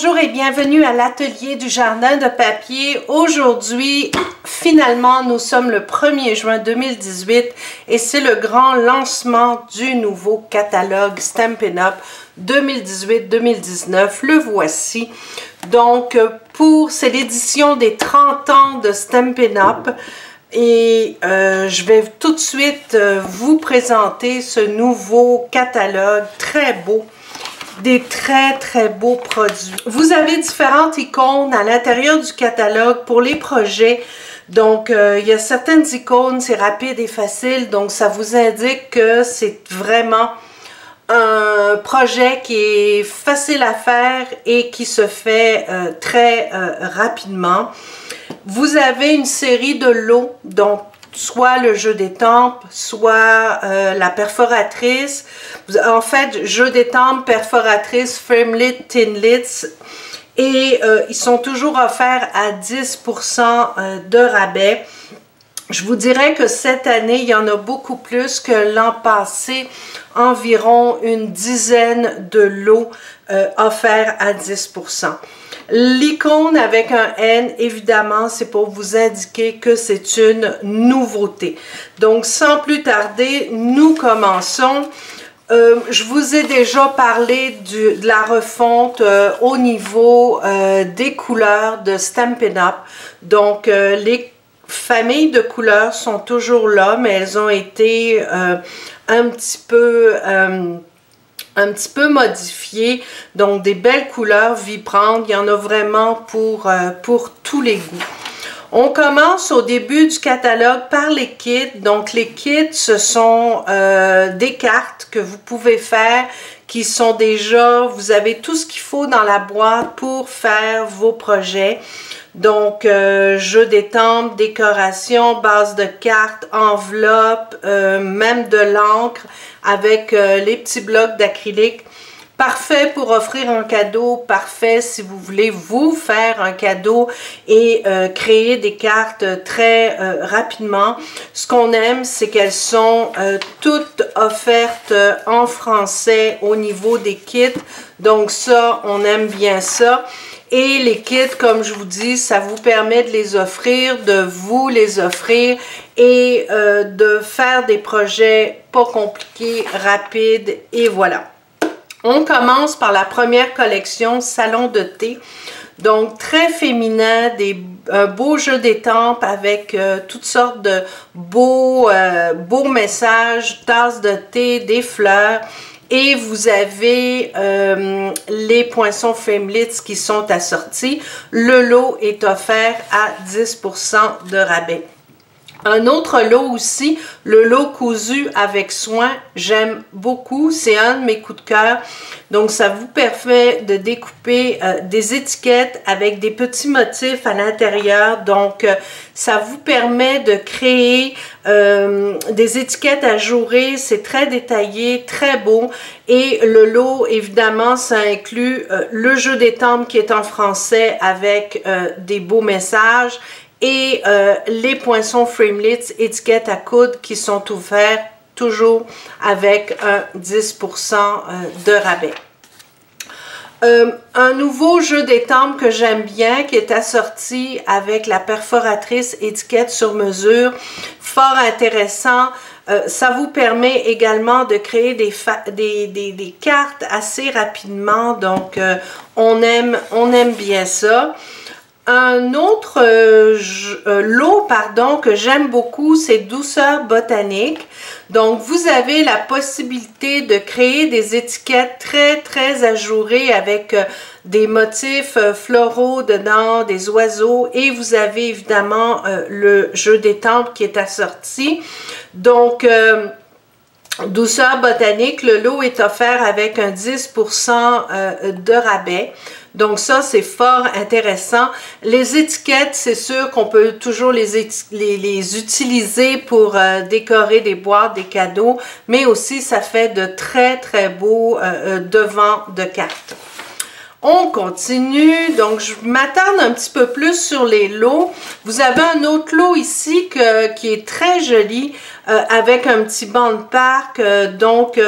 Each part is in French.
Bonjour et bienvenue à l'atelier du jardin de papier. Aujourd'hui, finalement, nous sommes le 1er juin 2018 et c'est le grand lancement du nouveau catalogue Stampin' Up! 2018-2019. Le voici. Donc, c'est l'édition des 30 ans de Stampin' Up! Et je vais tout de suite vous présenter ce nouveau catalogue très beau. Des très beaux produits. Vous avez différentes icônes à l'intérieur du catalogue pour les projets. Donc, il y a certaines icônes, c'est rapide et facile. Donc, ça vous indique que c'est vraiment un projet qui est facile à faire et qui se fait très rapidement. Vous avez une série de lots, donc soit le jeu d'étampes, soit la perforatrice. En fait, jeu d'étampes, perforatrice, Framelit, Thinlits. Et ils sont toujours offerts à 10% de rabais. Je vous dirais que cette année, il y en a beaucoup plus que l'an passé. Environ une dizaine de lots offerts à 10%. L'icône avec un N, évidemment, c'est pour vous indiquer que c'est une nouveauté. Donc, sans plus tarder, nous commençons. Je vous ai déjà parlé de la refonte au niveau des couleurs de Stampin' Up! Donc, les familles de couleurs sont toujours là, mais elles ont été un petit peu modifiées. Donc, des belles couleurs vibrantes. Il y en a vraiment pour tous les goûts. On commence au début du catalogue par les kits. Donc, les kits, ce sont des cartes que vous pouvez faire qui sont déjà, vous avez tout ce qu'il faut dans la boîte pour faire vos projets. Donc, jeu d'étampes, décoration, base de cartes, enveloppe, même de l'encre avec les petits blocs d'acrylique. Parfait pour offrir un cadeau, parfait si vous voulez vous faire un cadeau et créer des cartes très rapidement. Ce qu'on aime, c'est qu'elles sont toutes offertes en français au niveau des kits. Donc ça, on aime bien ça. Et les kits, comme je vous dis, ça vous permet de les offrir, de vous les offrir et de faire des projets pas compliqués, rapides et voilà. On commence par la première collection, Salon de thé. Donc, très féminin, un beau jeu d'étampes avec toutes sortes de beaux messages, tasses de thé, des fleurs. Et vous avez les poinçons Framelits qui sont assortis. Le lot est offert à 10% de rabais. Un autre lot aussi, le lot cousu avec soin, j'aime beaucoup, c'est un de mes coups de cœur. Donc, ça vous permet de découper des étiquettes avec des petits motifs à l'intérieur. Donc, ça vous permet de créer des étiquettes ajourées. C'est très détaillé, très beau. Et le lot, évidemment, ça inclut le jeu d'étampes qui est en français avec des beaux messages. Et les poinçons Framelits étiquettes à coudre qui sont offerts toujours avec un 10% de rabais. Un nouveau jeu d'étampes que j'aime bien qui est assorti avec la perforatrice étiquette sur mesure. Fort intéressant. Ça vous permet également de créer des cartes assez rapidement. Donc, on aime bien ça. Un autre lot que j'aime beaucoup, c'est Douceur botanique. Donc, vous avez la possibilité de créer des étiquettes très ajourées avec des motifs floraux dedans, des oiseaux. Et vous avez évidemment le jeu d'étampes qui est assorti. Donc, Douceur botanique, le lot est offert avec un 10% de rabais. Donc ça, c'est fort intéressant. Les étiquettes, c'est sûr qu'on peut toujours les utiliser pour décorer des boîtes, des cadeaux, mais aussi ça fait de très beaux devants de cartes. On continue, donc je m'attarde un petit peu plus sur les lots. Vous avez un autre lot ici qui est très joli avec un petit banc de parc.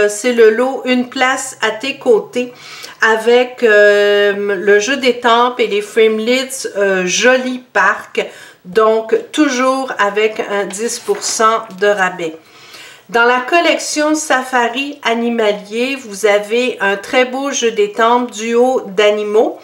C'est le lot Une place à tes côtés avec le jeu d'étampes et les framelits Joli Parc. Donc toujours avec un 10% de rabais. Dans la collection Safari Animalier, vous avez un très beau jeu d'étampes duo d'animaux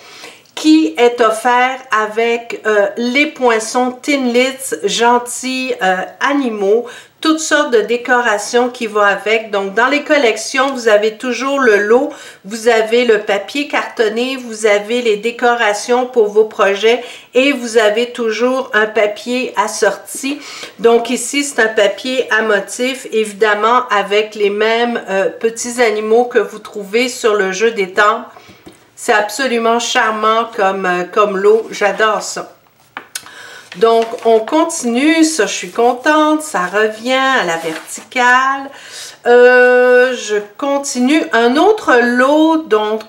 qui est offert avec les poinçons Thinlits gentils animaux, toutes sortes de décorations qui vont avec. Donc, dans les collections, vous avez toujours le lot, vous avez le papier cartonné, vous avez les décorations pour vos projets et vous avez toujours un papier assorti. Donc, ici, c'est un papier à motif, évidemment, avec les mêmes petits animaux que vous trouvez sur le jeu d'étampes. C'est absolument charmant comme lot, j'adore ça. Donc, on continue, ça je suis contente, ça revient à la verticale. Je continue, un autre lot, donc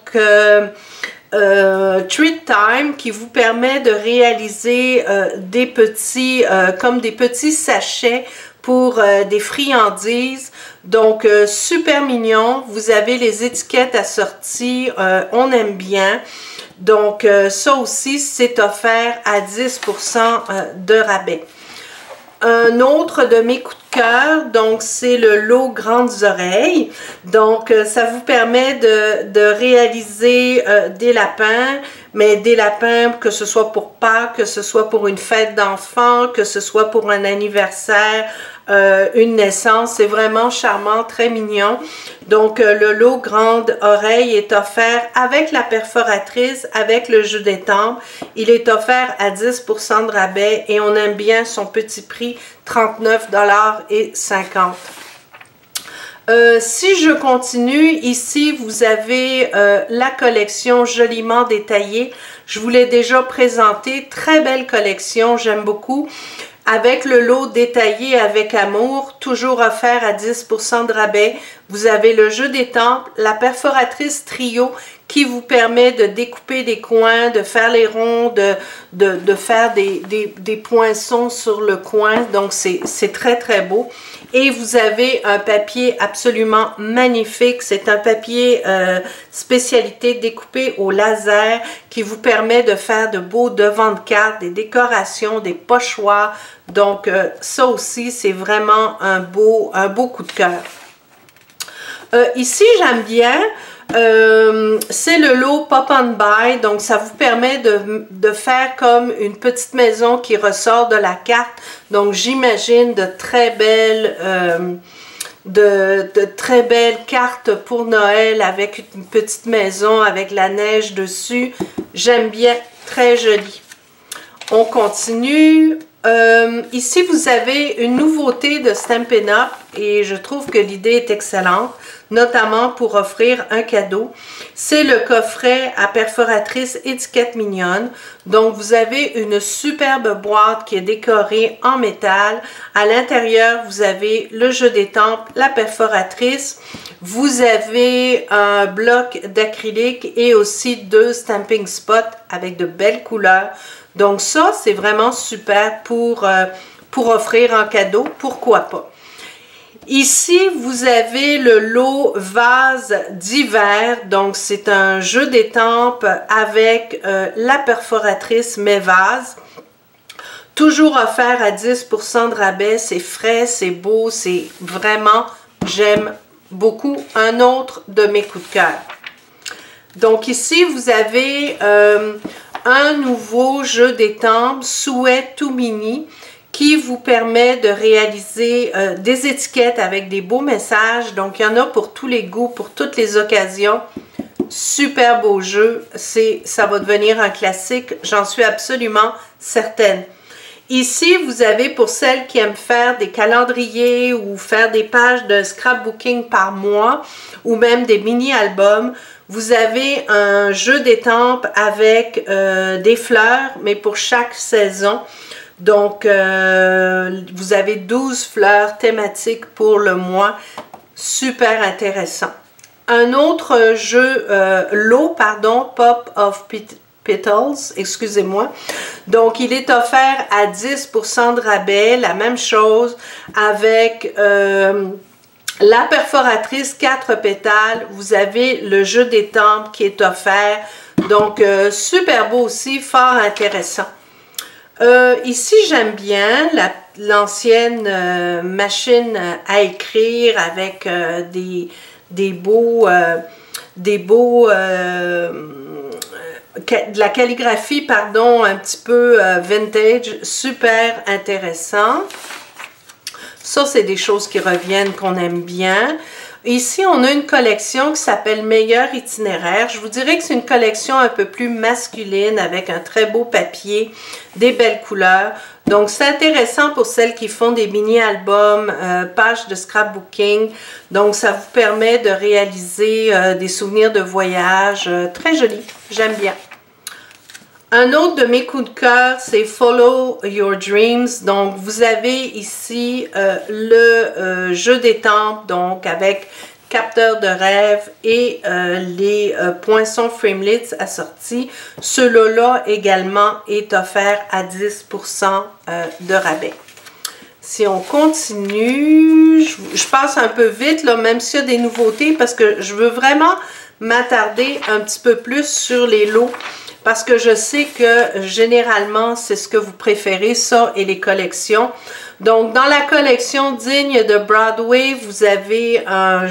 Treat Time, qui vous permet de réaliser des petits, comme des petits sachets pour des friandises. Donc, super mignon. Vous avez les étiquettes assorties. On aime bien. Donc, ça aussi, c'est offert à 10% de rabais. Un autre de mes coups de cœur, donc c'est le lot Grandes Oreilles. Donc, ça vous permet de réaliser des lapins, mais des lapins que ce soit pour Pâques, que ce soit pour une fête d'enfants, que ce soit pour un anniversaire, une naissance. C'est vraiment charmant, très mignon. Donc, le lot Grande Oreille est offert avec la perforatrice, avec le jeu d'étampes. Il est offert à 10% de rabais et on aime bien son petit prix, 39,50 $. Si je continue, ici, vous avez la collection joliment détaillée. Je vous l'ai déjà présenté. Très belle collection, j'aime beaucoup. Avec le lot détaillé avec amour, toujours offert à 10% de rabais. Vous avez le jeu d'étampes, la perforatrice trio qui vous permet de découper des coins, de faire les ronds, de faire des poinçons sur le coin. Donc, c'est très, très beau. Et vous avez un papier absolument magnifique. C'est un papier spécialité découpé au laser qui vous permet de faire de beaux devants de cartes, des décorations, des pochoirs. Donc, ça aussi, c'est vraiment un beau coup de cœur. Ici, j'aime bien. C'est le lot Pop and Buy, donc ça vous permet de faire comme une petite maison qui ressort de la carte. Donc j'imagine de très belles très belles cartes pour Noël avec une petite maison avec la neige dessus. J'aime bien, très joli. On continue. Ici, vous avez une nouveauté de Stampin' Up et je trouve que l'idée est excellente, notamment pour offrir un cadeau. C'est le coffret à perforatrice étiquette mignonne. Donc, vous avez une superbe boîte qui est décorée en métal. À l'intérieur, vous avez le jeu d'étampes, la perforatrice. Vous avez un bloc d'acrylique et aussi 2 stamping spots avec de belles couleurs. Donc ça, c'est vraiment super pour offrir en cadeau, pourquoi pas. Ici, vous avez le lot vase d'hiver. Donc, c'est un jeu d'étampes avec la perforatrice mes vases. Toujours offert à 10% de rabais. C'est frais, c'est beau, c'est vraiment, j'aime beaucoup. Un autre de mes coups de cœur. Donc ici, vous avez un nouveau jeu d'étampes Souhait tout mini qui vous permet de réaliser des étiquettes avec des beaux messages. Donc, il y en a pour tous les goûts, pour toutes les occasions. Super beau jeu. Ça va devenir un classique, j'en suis absolument certaine. Ici, vous avez pour celles qui aiment faire des calendriers ou faire des pages de scrapbooking par mois ou même des mini-albums, vous avez un jeu d'étampes avec des fleurs, mais pour chaque saison. Donc, vous avez 12 fleurs thématiques pour le mois. Super intéressant. Un autre jeu, lot, pardon, Pop of Petals, excusez-moi. Donc, il est offert à 10% de rabais, la même chose avec la perforatrice 4 pétales. Vous avez le jeu d'étampes qui est offert. Donc, super beau aussi, fort intéressant. Ici, j'aime bien l'ancienne machine à écrire avec de la calligraphie, pardon, un petit peu vintage, super intéressant. Ça, c'est des choses qui reviennent, qu'on aime bien. Ici, on a une collection qui s'appelle Meilleur itinéraire. Je vous dirais que c'est une collection un peu plus masculine avec un très beau papier, des belles couleurs. Donc, c'est intéressant pour celles qui font des mini-albums, pages de scrapbooking. Donc, ça vous permet de réaliser des souvenirs de voyage. Très joli, j'aime bien. Un autre de mes coups de cœur, c'est Follow Your Dreams. Donc, vous avez ici le jeu d'étampes, donc avec capteur de rêve et les poinçons framelits assortis. Celui-là également est offert à 10% de rabais. Si on continue, je passe un peu vite, là, même s'il y a des nouveautés, parce que je veux vraiment m'attarder un petit peu plus sur les lots. Parce que je sais que généralement, c'est ce que vous préférez, ça et les collections. Donc, dans la collection digne de Broadway, vous avez un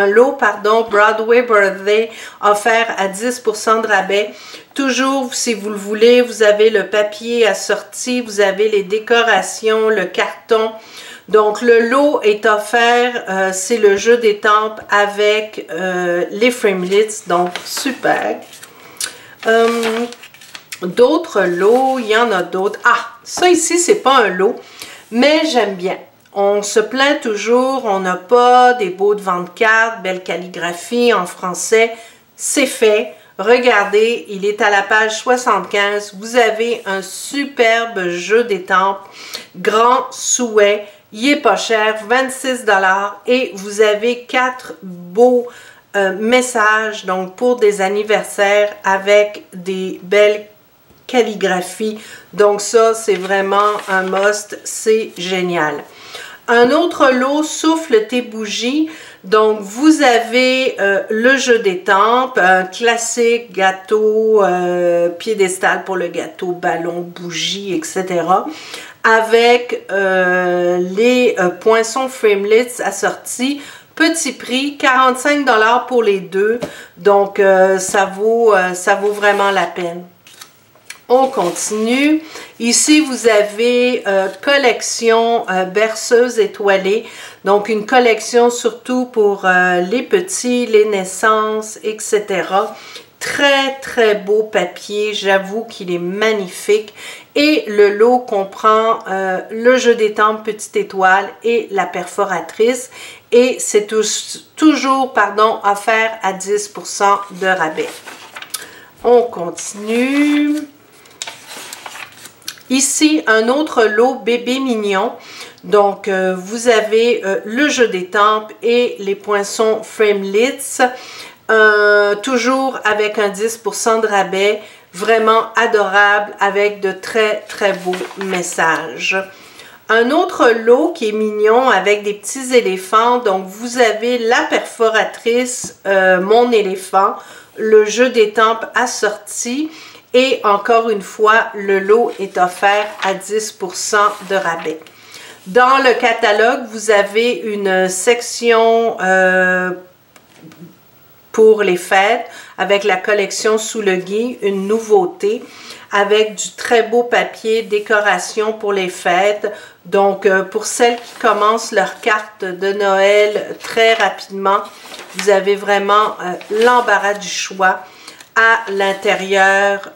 lot, pardon, Broadway Birthday, offert à 10% de rabais. Toujours, si vous le voulez, vous avez le papier assorti, vous avez les décorations, le carton. Donc, le lot est offert, c'est le jeu d'étampes avec les framelits, donc super. D'autres lots, il y en a d'autres. Ah, ça ici, c'est pas un lot, mais j'aime bien. On se plaint toujours, on n'a pas des beaux devants de cartes, belle calligraphie en français. C'est fait. Regardez, il est à la page 75. Vous avez un superbe jeu d'étampes, grand souhait. Il est pas cher, 26 $ et vous avez 4 beaux messages, donc pour des anniversaires avec des belles calligraphies. Donc ça, c'est vraiment un must, c'est génial. Un autre lot, Souffle tes bougies. Donc vous avez le jeu d'étampes, un classique gâteau, piédestal pour le gâteau, ballon, bougie, etc. Avec les poinçons framelits assortis. Petit prix, 45 $ pour les deux. Donc, ça vaut vraiment la peine. On continue. Ici, vous avez collection berceuse étoilée. Donc, une collection surtout pour les petits, les naissances, etc. Très, très beau papier. J'avoue qu'il est magnifique. Et le lot comprend le jeu d'étampes Petite Étoile et la perforatrice. Et c'est toujours, pardon, offert à 10% de rabais. On continue. Ici, un autre lot bébé mignon. Donc, vous avez le jeu d'étampes et les poinçons framelits. Toujours avec un 10% de rabais. Vraiment adorable avec de très, très beaux messages. Un autre lot qui est mignon avec des petits éléphants. Donc, vous avez la perforatrice Mon éléphant, le jeu d'étampes assorti. Et encore une fois, le lot est offert à 10% de rabais. Dans le catalogue, vous avez une section pour les fêtes avec la collection Sous le gui, une nouveauté avec du très beau papier, décoration pour les fêtes. Donc, pour celles qui commencent leur carte de Noël très rapidement, vous avez vraiment l'embarras du choix à l'intérieur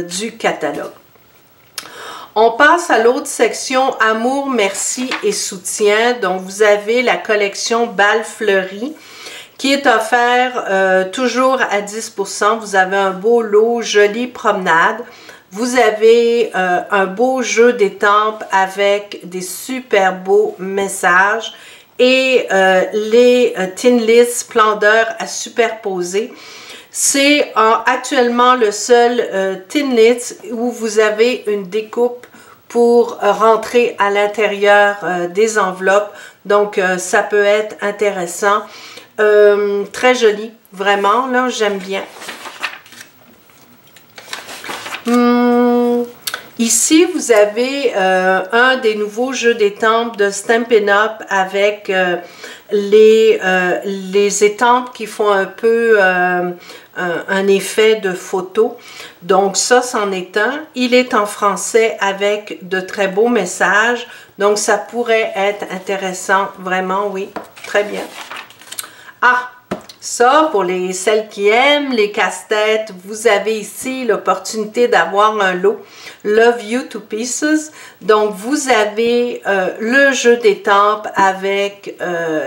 du catalogue. On passe à l'autre section Amour, merci et soutien. Donc, vous avez la collection Bal fleuri qui est offert toujours à 10%. Vous avez un beau lot, jolie promenade. Vous avez un beau jeu d'étampes avec des super beaux messages. et les Tin Lids Splendeur à superposer. C'est actuellement le seul Tin Lids où vous avez une découpe pour rentrer à l'intérieur des enveloppes. Donc, ça peut être intéressant. Très joli, vraiment, là, j'aime bien. Ici, vous avez un des nouveaux jeux d'étampes de Stampin' Up avec les étampes qui font un peu un effet de photo. Donc ça, c'en est un. Il est en français avec de très beaux messages. Donc ça pourrait être intéressant, vraiment, oui, très bien. Ah! Ça, pour celles qui aiment les casse-têtes, vous avez ici l'opportunité d'avoir un lot Love You to Pieces. Donc, vous avez le jeu d'étampes avec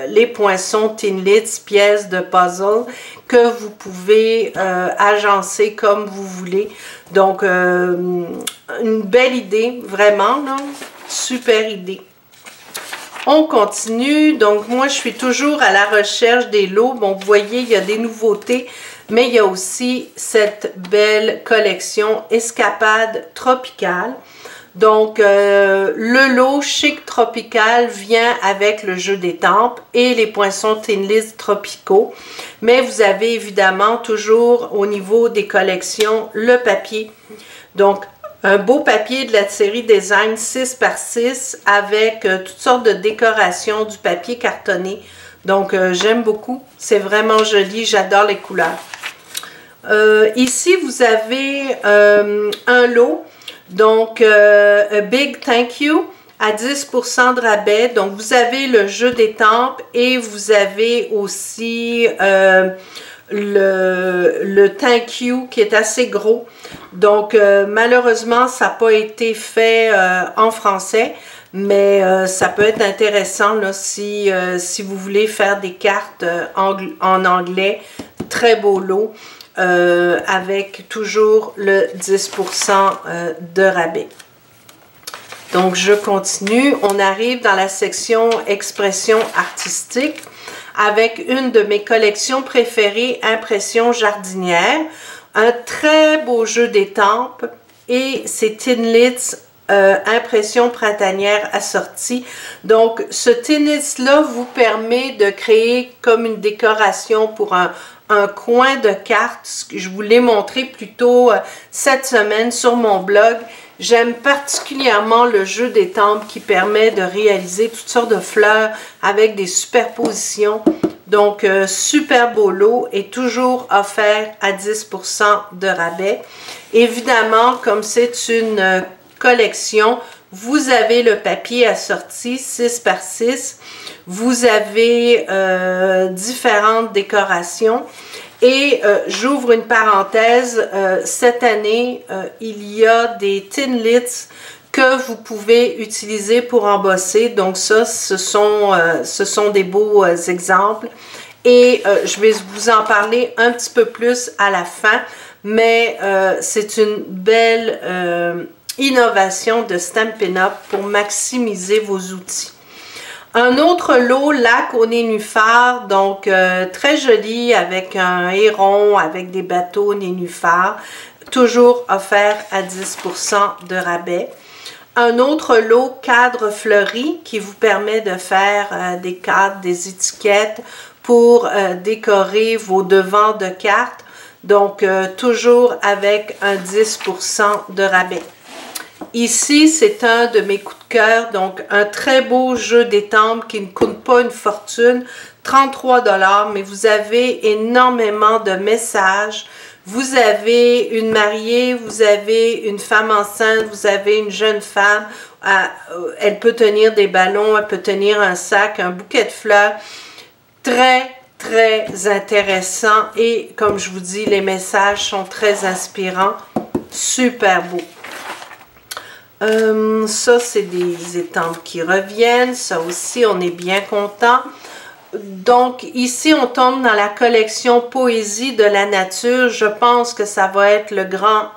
les poinçons Tin Lids, pièces de puzzle que vous pouvez agencer comme vous voulez. Donc, une belle idée, vraiment, non? Super idée. On continue, donc moi je suis toujours à la recherche des lots. Bon, vous voyez, il y a des nouveautés, mais il y a aussi cette belle collection Escapade Tropicale. Donc, le lot Chic Tropical vient avec le jeu d'étampes et les poinçons Tin Lids tropicaux. Mais vous avez évidemment toujours au niveau des collections le papier. Donc, un beau papier de la série Design 6x6 avec toutes sortes de décorations, du papier cartonné. Donc, j'aime beaucoup. C'est vraiment joli. J'adore les couleurs. Ici, vous avez un lot. Donc, a Big Thank You à 10% de rabais. Donc, vous avez le jeu d'étampes et vous avez aussi le Thank You qui est assez gros. Donc, malheureusement, ça n'a pas été fait en français, mais ça peut être intéressant là, si vous voulez faire des cartes en anglais. Très beau lot, avec toujours le 10% de rabais. Donc, je continue. On arrive dans la section expression artistique avec une de mes collections préférées, Impression jardinière. Un très beau jeu d'étampes et c'est Tin Lids Impression printanière assortie. Donc, ce Tin Lids là vous permet de créer comme une décoration pour un coin de carte. Je vous l'ai montré plus tôt cette semaine sur mon blog. J'aime particulièrement le jeu d'étampes qui permet de réaliser toutes sortes de fleurs avec des superpositions. Donc, super beau lot et toujours offert à 10% de rabais. Évidemment, comme c'est une collection, vous avez le papier assorti 6x6. Vous avez différentes décorations. Et j'ouvre une parenthèse, cette année, il y a des Tin Lids que vous pouvez utiliser pour embosser. Donc ça, ce sont des beaux exemples. Et je vais vous en parler un petit peu plus à la fin. Mais c'est une belle innovation de Stampin' Up pour maximiser vos outils. Un autre lot, lac au nénuphar, donc très joli avec un héron, avec des bateaux nénuphars, toujours offert à 10% de rabais. Un autre lot, cadre fleuri, qui vous permet de faire des cadres, des étiquettes pour décorer vos devants de cartes. Donc, toujours avec un 10% de rabais. Ici, c'est un de mes coups de cœur, donc un très beau jeu d'étampes qui ne coûte pas une fortune, 33 $, mais vous avez énormément de messages. Vous avez une mariée, vous avez une femme enceinte, vous avez une jeune femme, elle peut tenir des ballons, elle peut tenir un sac, un bouquet de fleurs. Très, très intéressant et comme je vous dis, les messages sont très inspirants, super beau. Ça, c'est des étampes qui reviennent. Ça aussi, on est bien content. Donc, ici, on tombe dans la collection Poésie de la nature. Je pense que ça va être le grand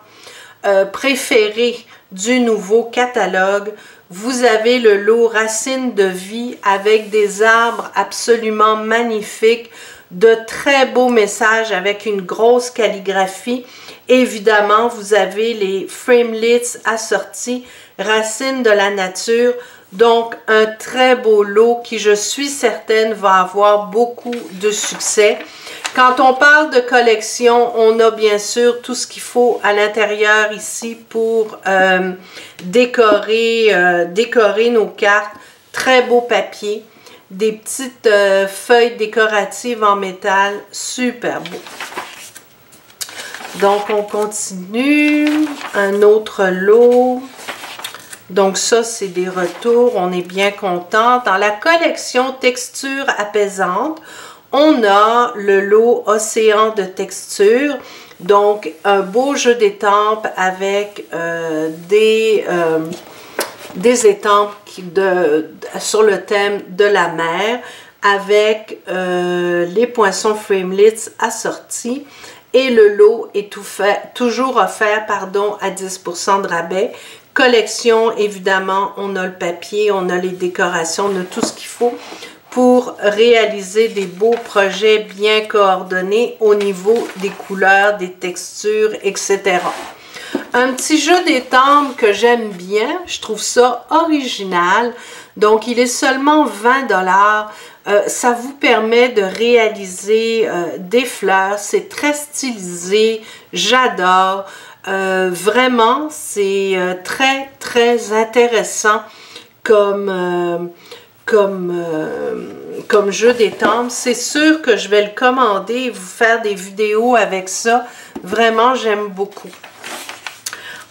préférés du nouveau catalogue. Vous avez le lot Racines de vie avec des arbres absolument magnifiques, de très beaux messages avec une grosse calligraphie. Évidemment, vous avez les framelits assortis, Racines de la nature. Donc, un très beau lot qui, je suis certaine, va avoir beaucoup de succès. Quand on parle de collection, on a bien sûr tout ce qu'il faut à l'intérieur ici pour décorer nos cartes. Très beau papier, des petites feuilles décoratives en métal, super beau. Donc, on continue. Un autre lot. Donc ça, c'est des retours, on est bien content. Dans la collection Texture apaisante, on a le lot Océan de texture. Donc, un beau jeu d'étampes avec des étampes sur le thème de la mer, avec les poinçons framelits assortis. Et le lot est toujours offert à 10% de rabais. Collection, évidemment, on a le papier, on a les décorations, on a tout ce qu'il faut pour réaliser des beaux projets bien coordonnés au niveau des couleurs, des textures, etc. Un petit jeu d'étampes que j'aime bien, je trouve ça original. Donc, il est seulement 20 $. Ça vous permet de réaliser des fleurs. C'est très stylisé, j'adore. Vraiment, c'est très, très intéressant comme jeu d'étampes. C'est sûr que je vais le commander et vous faire des vidéos avec ça. Vraiment, j'aime beaucoup.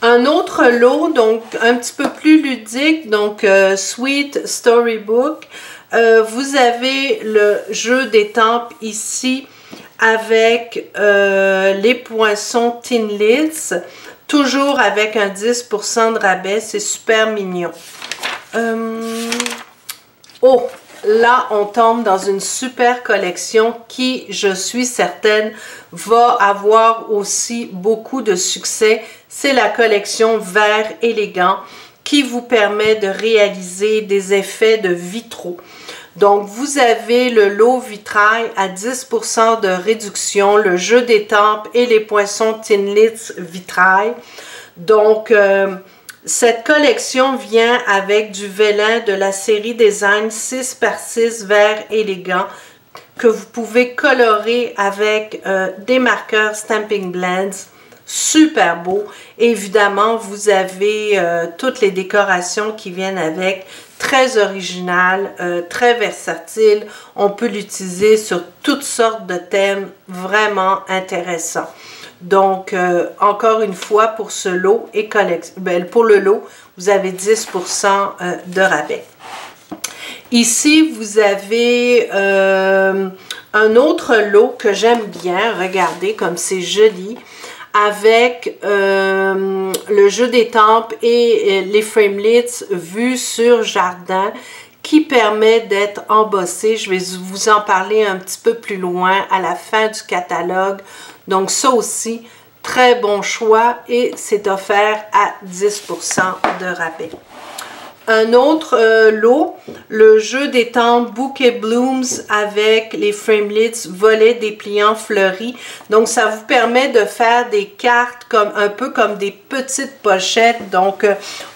Un autre lot, donc un petit peu plus ludique, donc Sweet Storybook. Vous avez le jeu d'étampes ici avec les poinçons Tin Lids, toujours avec un 10% de rabais, c'est super mignon. Oh, là on tombe dans une super collection qui, je suis certaine, va avoir aussi beaucoup de succès. C'est la collection Vert élégant qui vous permet de réaliser des effets de vitraux. Donc, vous avez le lot vitrail à 10% de réduction, le jeu d'étampes et les poinçons Tin Lids vitrail. Donc, cette collection vient avec du vélin de la série Design 6x6 vert élégant que vous pouvez colorer avec des marqueurs Stampin' Blends. Super beau. Évidemment, vous avez toutes les décorations qui viennent avec. Très original, très versatile. On peut l'utiliser sur toutes sortes de thèmes vraiment intéressants. Donc, encore une fois, pour ce lot et pour le lot, vous avez 10% de rabais. Ici, vous avez un autre lot que j'aime bien. Regardez comme c'est joli. Avec le jeu d'étampes et les framelits vus sur jardin qui permet d'être embossé. Je vais vous en parler un petit peu plus loin à la fin du catalogue. Donc ça aussi, très bon choix et c'est offert à 10% de rabais. Un autre lot, le jeu d'étampes Bouquet Blooms avec les framelits volets dépliants fleuris. Donc, ça vous permet de faire des cartes un peu comme des petites pochettes. Donc,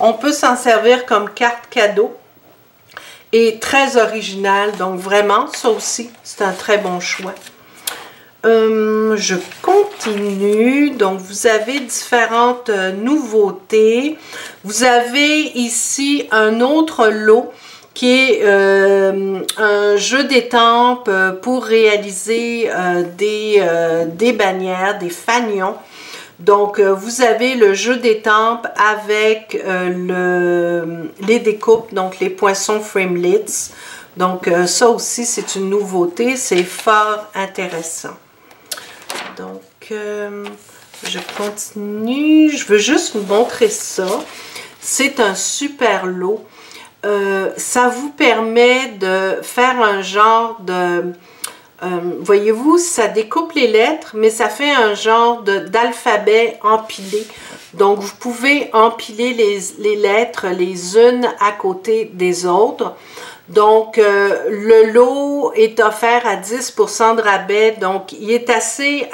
on peut s'en servir comme carte cadeau. Et très original. Donc, vraiment, ça aussi, c'est un très bon choix. Je continue. Donc, vous avez différentes nouveautés. Vous avez ici un autre lot qui est un jeu d'étampes pour réaliser des bannières, des fanions. Donc, vous avez le jeu d'étampes avec les découpes, donc les poinçons framelits. Donc, ça aussi, c'est une nouveauté. C'est fort intéressant. Donc, je continue. Je veux juste vous montrer ça. C'est un super lot. Ça vous permet de faire un genre voyez-vous, ça découpe les lettres, mais ça fait un genre d'alphabet empilé. Donc, vous pouvez empiler les lettres les unes à côté des autres. Donc, le lot est offert à 10% de rabais. Donc, il est assez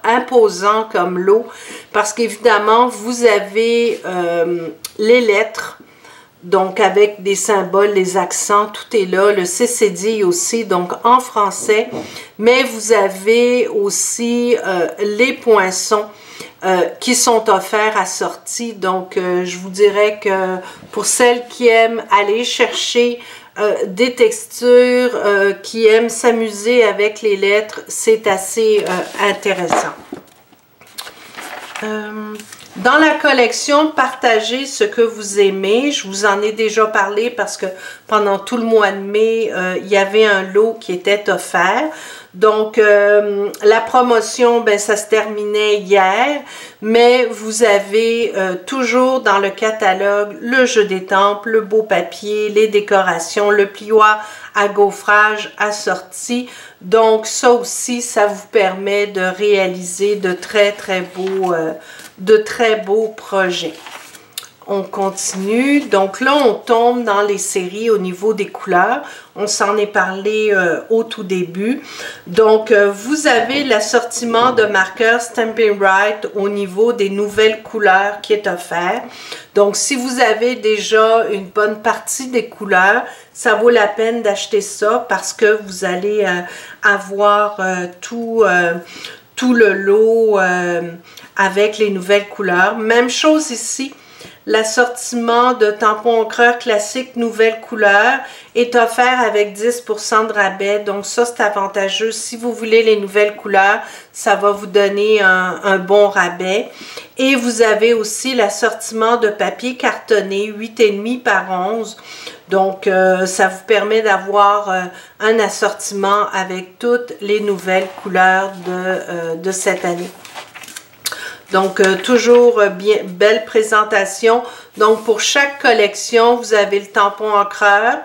imposant comme lot parce qu'évidemment, vous avez les lettres. Donc, avec des symboles, les accents, tout est là. Le CCD aussi, donc en français. Mais vous avez aussi les poinçons qui sont offerts à sortie. Donc, je vous dirais que pour celles qui aiment aller chercher des textures, qui aiment s'amuser avec les lettres, c'est assez intéressant. Dans la collection, partagez ce que vous aimez. Je vous en ai déjà parlé parce que pendant tout le mois de mai, il y avait un lot qui était offert. Donc, la promotion, ben, ça se terminait hier, mais vous avez toujours dans le catalogue le jeu des temples, le beau papier, les décorations, le plioir à gaufrage assorti. Donc, ça aussi, ça vous permet de réaliser de très beaux projets. On continue. Donc là, on tombe dans les séries au niveau des couleurs. On s'en est parlé au tout début. Donc, vous avez l'assortiment de marqueurs Stampin' Right au niveau des nouvelles couleurs qui est offert. Donc, si vous avez déjà une bonne partie des couleurs, ça vaut la peine d'acheter ça parce que vous allez avoir tout le lot avec les nouvelles couleurs. Même chose ici. L'assortiment de tampons encreurs classiques nouvelles couleurs est offert avec 10% de rabais. Donc ça, c'est avantageux. Si vous voulez les nouvelles couleurs, ça va vous donner un bon rabais. Et vous avez aussi l'assortiment de papier cartonné 8,5 par 11. Donc, ça vous permet d'avoir un assortiment avec toutes les nouvelles couleurs de cette année. Donc, toujours belle présentation. Donc, pour chaque collection, vous avez le tampon encreur,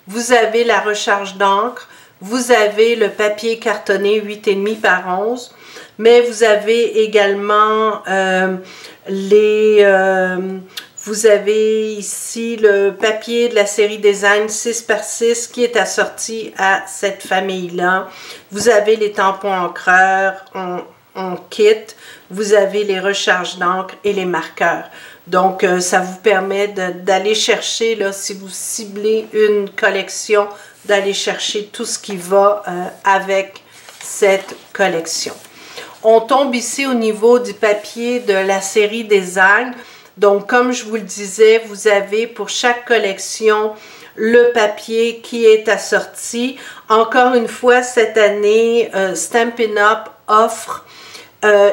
vous avez la recharge d'encre, vous avez le papier cartonné 8,5 par 11, mais vous avez également vous avez ici le papier de la série Design 6 par 6 qui est assorti à cette famille-là. Vous avez les tampons encreurs en kit. Vous avez les recharges d'encre et les marqueurs. Donc, ça vous permet d'aller chercher, là, si vous ciblez une collection, d'aller chercher tout ce qui va avec cette collection. On tombe ici au niveau du papier de la série Design. Donc, comme je vous le disais, vous avez pour chaque collection le papier qui est assorti. Encore une fois, cette année, Stampin' Up! Offre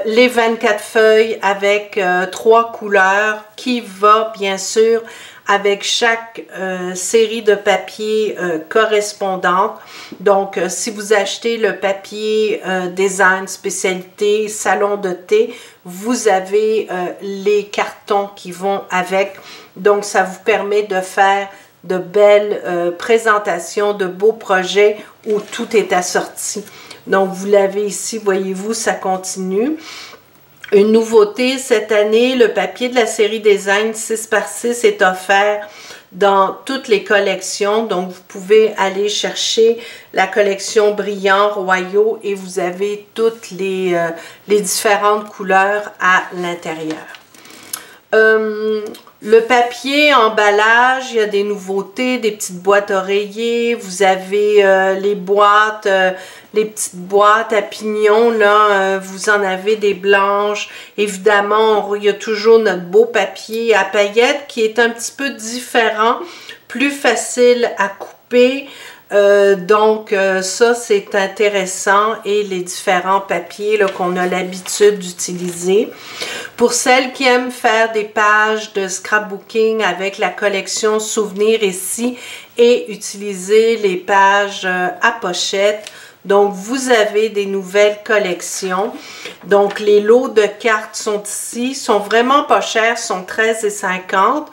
les 24 feuilles avec 3 couleurs qui va bien sûr avec chaque série de papier correspondante. Donc, si vous achetez le papier design spécialité salon de thé, vous avez les cartons qui vont avec. Donc, ça vous permet de faire de belles présentations, de beaux projets où tout est assorti. Donc, vous l'avez ici, voyez-vous, ça continue. Une nouveauté cette année, le papier de la série Design 6 par 6 est offert dans toutes les collections. Donc, vous pouvez aller chercher la collection Brillant, Royaux et vous avez toutes les différentes couleurs à l'intérieur. Le papier, emballage, il y a des nouveautés, des petites boîtes oreillers, vous avez les boîtes, les petites boîtes à pignons, là, vous en avez des blanches. Évidemment, il y a toujours notre beau papier à paillettes qui est un petit peu différent, plus facile à couper. Donc, ça, c'est intéressant et les différents papiers qu'on a l'habitude d'utiliser. Pour celles qui aiment faire des pages de scrapbooking avec la collection Souvenirs ici et utiliser les pages à pochette, Donc, vous avez des nouvelles collections. Donc, les lots de cartes sont ici, sont vraiment pas chers, sont 13,50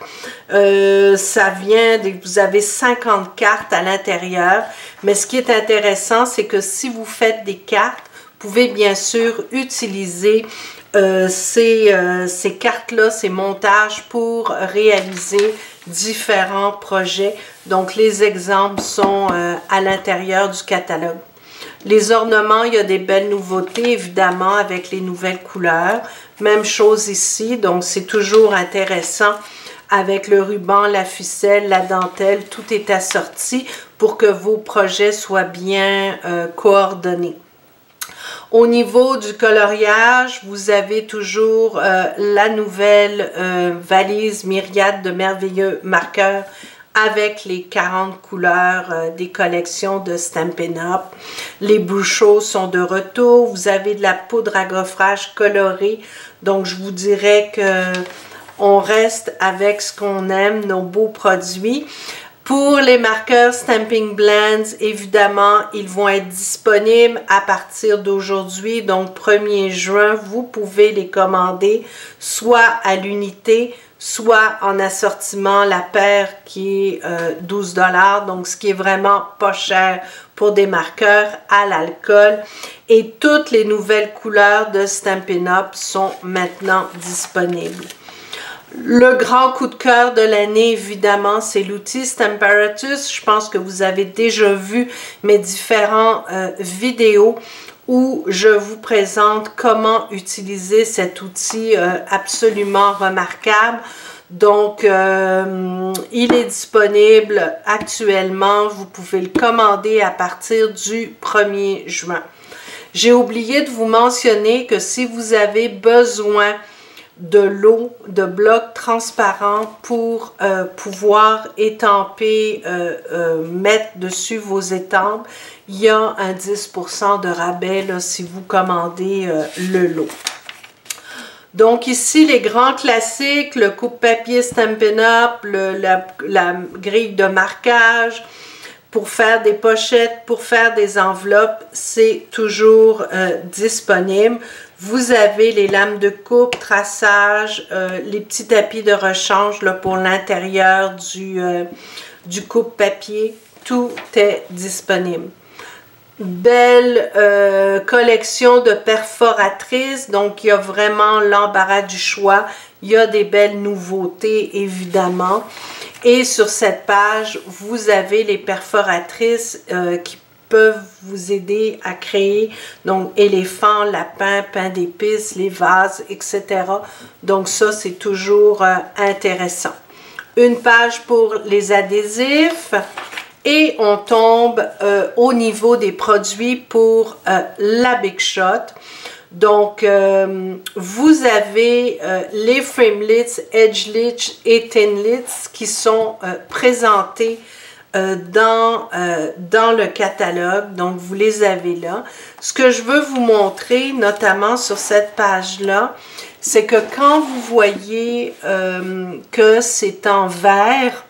$. Ça vient, vous avez 50 cartes à l'intérieur. Mais ce qui est intéressant, c'est que si vous faites des cartes, vous pouvez bien sûr utiliser ces cartes-là, ces montages pour réaliser différents projets. Donc, les exemples sont à l'intérieur du catalogue. Les ornements, il y a des belles nouveautés, évidemment, avec les nouvelles couleurs. Même chose ici, donc c'est toujours intéressant avec le ruban, la ficelle, la dentelle, tout est assorti pour que vos projets soient bien coordonnés. Au niveau du coloriage, vous avez toujours la nouvelle valise Myriade de merveilleux marqueurs avec les 40 couleurs des collections de Stampin' Up. Les bouchons sont de retour. Vous avez de la poudre à gaufrage colorée. Donc, je vous dirais que on reste avec ce qu'on aime, nos beaux produits. Pour les marqueurs Stampin' Blends, évidemment, ils vont être disponibles à partir d'aujourd'hui. Donc, 1er juin, vous pouvez les commander soit à l'unité, soit en assortiment, la paire qui est 12 $, donc ce qui est vraiment pas cher pour des marqueurs à l'alcool. Et toutes les nouvelles couleurs de Stampin' Up sont maintenant disponibles. Le grand coup de cœur de l'année, évidemment, c'est l'outil Stamparatus. Je pense que vous avez déjà vu mes différentes vidéos où je vous présente comment utiliser cet outil absolument remarquable. Donc, il est disponible actuellement. Vous pouvez le commander à partir du 1er juin. J'ai oublié de vous mentionner que si vous avez besoin de l'eau, de blocs transparents pour pouvoir étamper, mettre dessus vos étampes, il y a un 10% de rabais là, si vous commandez le lot. Donc ici, les grands classiques, le coupe-papier Stampin' Up, la grille de marquage, pour faire des pochettes, pour faire des enveloppes, c'est toujours disponible. Vous avez les lames de coupe, traçage, les petits tapis de rechange là, pour l'intérieur du coupe-papier. Tout est disponible. Belle collection de perforatrices. Donc, il y a vraiment l'embarras du choix. Il y a des belles nouveautés, évidemment. Et sur cette page, vous avez les perforatrices qui peuvent vous aider à créer donc éléphants, lapins, pain d'épices, les vases, etc. Donc ça, c'est toujours intéressant. Une page pour les adhésifs et on tombe au niveau des produits pour la Big Shot. Donc, vous avez les Framelits, Edgelits et Thinlits qui sont présentés dans le catalogue. Donc, vous les avez là. Ce que je veux vous montrer, notamment sur cette page-là, c'est que quand vous voyez que c'est en vert,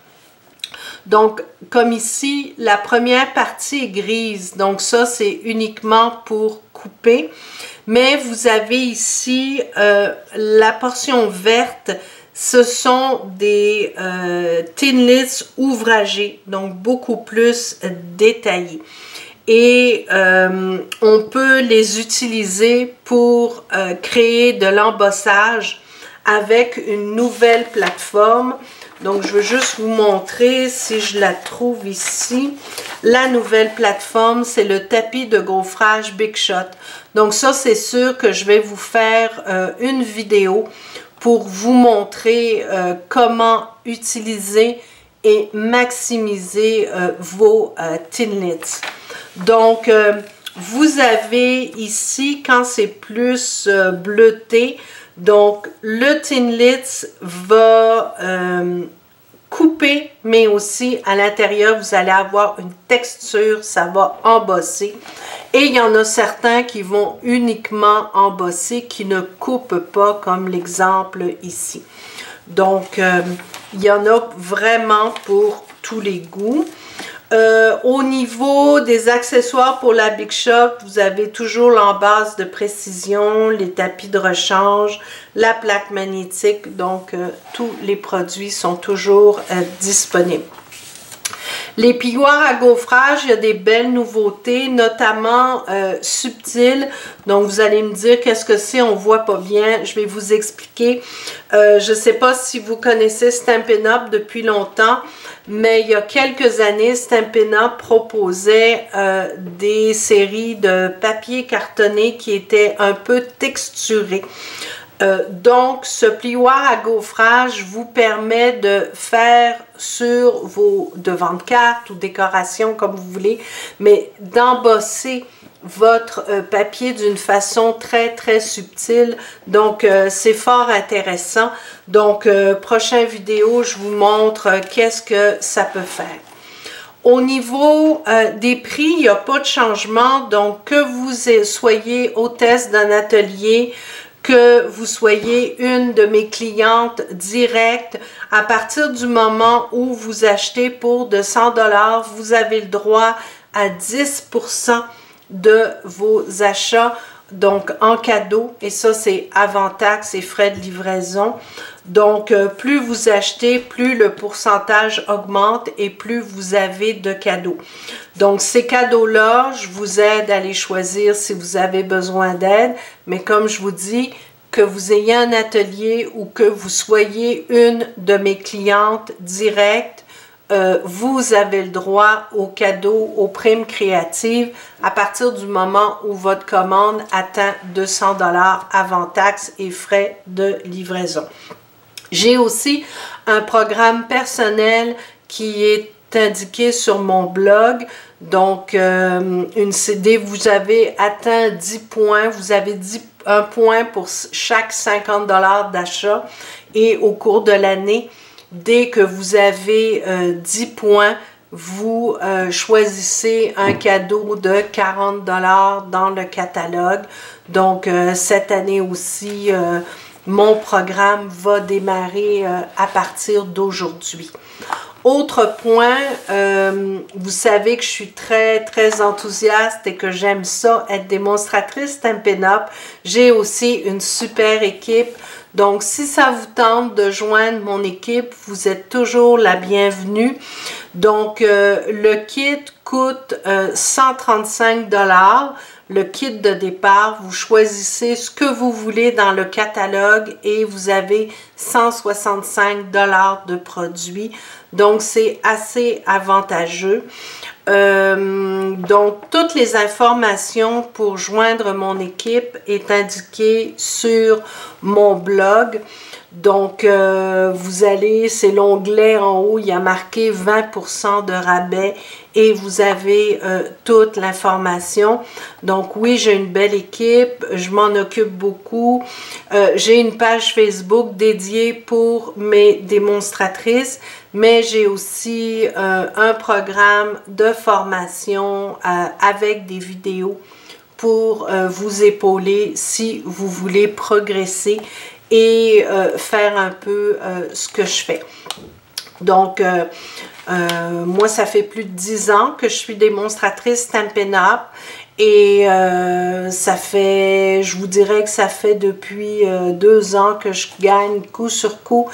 donc, comme ici, la première partie est grise. Donc, ça, c'est uniquement pour couper. Mais vous avez ici la portion verte. Ce sont des Thinlits ouvragés, donc beaucoup plus détaillés. Et on peut les utiliser pour créer de l'embossage avec une nouvelle plateforme. Donc, je veux juste vous montrer si je la trouve ici. La nouvelle plateforme, c'est le tapis de gaufrage Big Shot. Donc, ça, c'est sûr que je vais vous faire une vidéo pour vous montrer comment utiliser et maximiser vos Thinlits. Donc, vous avez ici, quand c'est plus bleuté, donc, le Thinlits va couper, mais aussi à l'intérieur, vous allez avoir une texture, ça va embosser. Et il y en a certains qui vont uniquement embosser, qui ne coupent pas, comme l'exemple ici. Donc, il y en a vraiment pour tous les goûts. Au niveau des accessoires pour la Big Shop, vous avez toujours l'embase de précision, les tapis de rechange, la plaque magnétique. Donc, tous les produits sont toujours disponibles. Les pigeoires à gaufrage, il y a des belles nouveautés, notamment subtiles. Donc, vous allez me dire qu'est-ce que c'est, on voit pas bien. Je vais vous expliquer. Je ne sais pas si vous connaissez Stampin' Up depuis longtemps, mais il y a quelques années, Stampin' Up proposait des séries de papier cartonné qui étaient un peu texturés. Donc, ce plioir à gaufrage vous permet de faire sur vos devants de cartes ou décorations comme vous voulez, mais d'embosser votre papier d'une façon très très subtile. Donc, c'est fort intéressant. Donc, prochaine vidéo, je vous montre qu'est-ce que ça peut faire. Au niveau des prix, il n'y a pas de changement. Donc, que vous soyez hôtesse d'un atelier, que vous soyez une de mes clientes directes, à partir du moment où vous achetez pour de 100 $, vous avez le droit à 10% de vos achats, donc en cadeau, et ça c'est avant taxes et frais de livraison. Donc plus vous achetez, plus le pourcentage augmente et plus vous avez de cadeaux. Donc ces cadeaux-là, je vous aide à les choisir si vous avez besoin d'aide, mais comme je vous dis, que vous ayez un atelier ou que vous soyez une de mes clientes directes, vous avez le droit aux cadeaux, aux primes créatives à partir du moment où votre commande atteint 200 $ avant taxes et frais de livraison. J'ai aussi un programme personnel qui est indiqué sur mon blog. Donc, une CD, vous avez atteint 10 points, vous avez 1 point pour chaque 50 $ d'achat. Et au cours de l'année, dès que vous avez 10 points, vous choisissez un cadeau de 40 $ dans le catalogue. Donc, cette année aussi, mon programme va démarrer à partir d'aujourd'hui. Autre point, vous savez que je suis très très enthousiaste et que j'aime ça, être démonstratrice Stampin' Up. J'ai aussi une super équipe. Donc, si ça vous tente de joindre mon équipe, vous êtes toujours la bienvenue. Donc, le kit coûte 135 $. Le kit de départ, vous choisissez ce que vous voulez dans le catalogue et vous avez 165 $ de produits. Donc, c'est assez avantageux. Donc, toutes les informations pour joindre mon équipe est indiquées sur mon blog. Donc, vous allez, c'est l'onglet en haut, il y a marqué 20% de rabais et vous avez toute l'information. Donc, oui, j'ai une belle équipe, je m'en occupe beaucoup. J'ai une page Facebook dédiée pour mes démonstratrices, mais j'ai aussi un programme de formation avec des vidéos pour vous épauler si vous voulez progresser et faire un peu ce que je fais. Donc, moi, ça fait plus de 10 ans que je suis démonstratrice Stampin' Up et ça fait, je vous dirais que ça fait depuis 2 ans que je gagne coup sur coup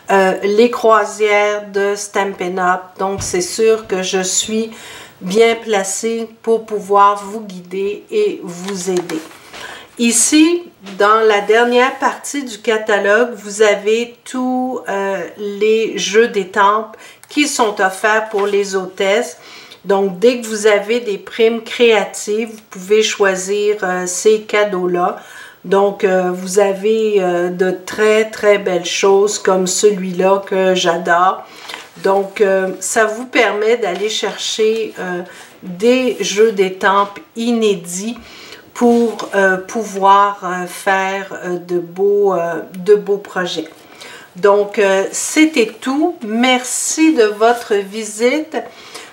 les croisières de Stampin' Up. Donc, c'est sûr que je suis bien placée pour pouvoir vous guider et vous aider. Ici, dans la dernière partie du catalogue, vous avez tous les jeux d'étampes qui sont offerts pour les hôtesses. Donc, dès que vous avez des primes créatives, vous pouvez choisir ces cadeaux-là. Donc, vous avez de très, très belles choses comme celui-là que j'adore. Donc, ça vous permet d'aller chercher des jeux d'étampes inédits pour pouvoir faire de beaux projets. Donc, c'était tout. Merci de votre visite.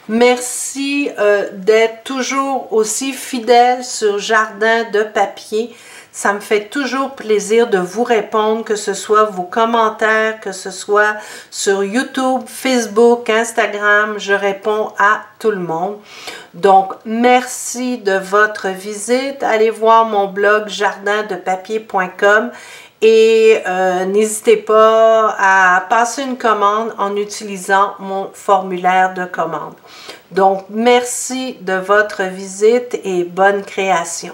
Merci d'être toujours aussi fidèle sur Jardin de papier. Ça me fait toujours plaisir de vous répondre, que ce soit vos commentaires, que ce soit sur YouTube, Facebook, Instagram. Je réponds à tout le monde. Donc, merci de votre visite. Allez voir mon blog jardindepapier.com et n'hésitez pas à passer une commande en utilisant mon formulaire de commande. Donc, merci de votre visite et bonne création.